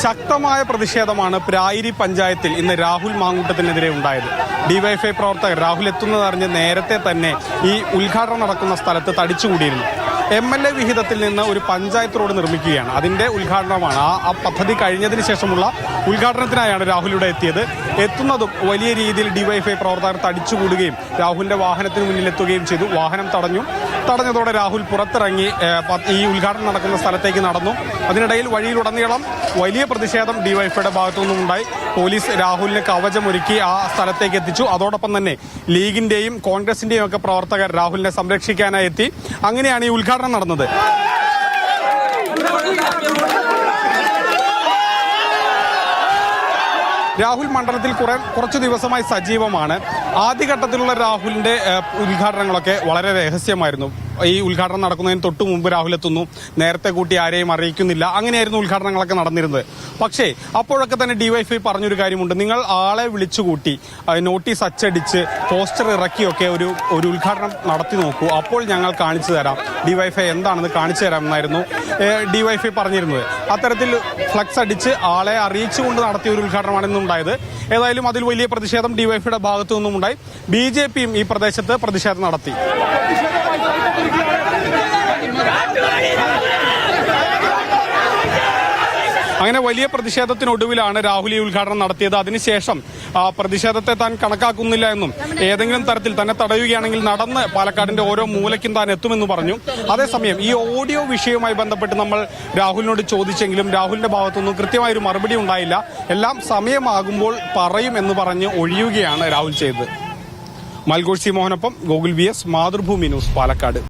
ശക്തമായ പ്രതിഷേധമാണ് പ്രായിരി പഞ്ചായത്തിൽ ഇന്ന് രാഹുൽ മാങ്കൂട്ടത്തിനെതിരെ ഉണ്ടായത്. ഡിവൈഎഫ്ഐ പ്രവർത്തകർ രാഹുൽ എത്തുന്നതറിഞ്ഞ് നേരത്തെ തന്നെ ഈ ഉദ്ഘാടനം നടക്കുന്ന സ്ഥലത്ത് തടിച്ചുകൂടിയിരുന്നു. MLA വിഹിതത്തിൽ നിന്ന് ഒരു പഞ്ചായത്ത് റോഡ് നിർമ്മിക്കുകയാണ്. അതിന്റെ ഉദ്ഘാടനമാണ്. ആ പദ്ധതി കഴിഞ്ഞതിന് ശേഷമുള്ള ഉദ്ഘാടനത്തിനായാണ് രാഹുൽ ഇവിടെ എത്തിയത്. എത്തുന്നതും വലിയ രീതിയിൽ ഡിവൈഎഫ്ഐ പ്രവർത്തകർ തടിച്ചുകൂടുകയും രാഹുലിന്റെ വാഹനത്തിന് മുന്നിലെത്തുകയും ചെയ്തു. വാഹനം തടഞ്ഞതോടെ രാഹുൽ പുറത്തിറങ്ങി ഈ ഉദ്ഘാടനം നടക്കുന്ന സ്ഥലത്തേക്ക് നടന്നു. അതിനിടയിൽ വഴിയിലുടനീളം വലിയ പ്രതിഷേധം ഡിവൈഎഫ്ഐയുടെ ഭാഗത്തുനിന്നും ഉണ്ടായി. പോലീസ് രാഹുലിന് കവചമൊരുക്കി ആ സ്ഥലത്തേക്ക് എത്തിച്ചു. അതോടൊപ്പം തന്നെ ലീഗിന്റെയും കോൺഗ്രസിന്റെയും ഒക്കെ പ്രവർത്തകർ രാഹുലിനെ സംരക്ഷിക്കാനായി എത്തി. അങ്ങനെയാണ് ഈ ഉദ്ഘാടനം നടന്നത്. രാഹുൽ മണ്ഡലത്തിൽ കുറച്ചു ദിവസമായി സജീവമാണ്. ആദ്യഘട്ടത്തിലുള്ള രാഹുലിന്റെ ഉദ്ഘാടനങ്ങളൊക്കെ വളരെ രഹസ്യമായിരുന്നു. ഈ ഉദ്ഘാടനം നടക്കുന്നതിന് തൊട്ടു മുമ്പ് രാഹുൽ എത്തുന്നു, നേരത്തെ കൂട്ടി ആരെയും അറിയിക്കുന്നില്ല, അങ്ങനെയായിരുന്നു ഉദ്ഘാടനങ്ങളൊക്കെ നടന്നിരുന്നത്. പക്ഷേ അപ്പോഴൊക്കെ തന്നെ ഡിവൈഎഫ്ഐ പറഞ്ഞൊരു കാര്യമുണ്ട്, നിങ്ങൾ ആളെ വിളിച്ചുകൂട്ടി നോട്ടീസ് അച്ചടിച്ച് പോസ്റ്റർ ഇറക്കിയൊക്കെ ഒരു ഉദ്ഘാടനം നടത്തി നോക്കൂ, അപ്പോൾ ഞങ്ങൾ കാണിച്ചു തരാം, ഡിവൈഎഫ്ഐ എന്താണെന്ന് കാണിച്ചു തരാമെന്നായിരുന്നു ഡിവൈഎഫ്ഐ പറഞ്ഞിരുന്നത്. അത്തരത്തിൽ ഫ്ലക്സ് അടിച്ച് ആളെ അറിയിച്ചുകൊണ്ട് നടത്തിയ ഒരു ഉദ്ഘാടനമാണ് ഇന്നുണ്ടായത്. ഏതായാലും അതിൽ വലിയ പ്രതിഷേധം ഡിവൈഎഫ്ഐയുടെ ഭാഗത്തു നിന്നും ഉണ്ടായി. BJPയും ഈ പ്രദേശത്ത് പ്രതിഷേധം നടത്തി. അങ്ങനെ വലിയ പ്രതിഷേധത്തിനൊടുവിലാണ് രാഹുൽ ഈ ഉദ്ഘാടനം നടത്തിയത്. അതിനുശേഷം പ്രതിഷേധത്തെ താൻ കണക്കാക്കുന്നില്ല എന്നും ഏതെങ്കിലും തരത്തിൽ തന്നെ തടയുകയാണെങ്കിൽ നടന്ന് പാലക്കാടിന്റെ ഓരോ മൂലയ്ക്കും താൻ എത്തുമെന്ന് പറഞ്ഞു. അതേസമയം ഈ ഓഡിയോ വിഷയവുമായി ബന്ധപ്പെട്ട് നമ്മൾ രാഹുലിനോട് ചോദിച്ചെങ്കിലും രാഹുലിന്റെ ഭാഗത്തുനിന്നും കൃത്യമായൊരു മറുപടി ഉണ്ടായില്ല. എല്ലാം സമയമാകുമ്പോൾ പറയും എന്ന് പറഞ്ഞ് ഒഴിയുകയാണ് രാഹുൽ ചെയ്തത്. മൽഗോഡ് സി മോഹനൊപ്പം ഗോകുൽ VS, മാതൃഭൂമി ന്യൂസ്, പാലക്കാട്.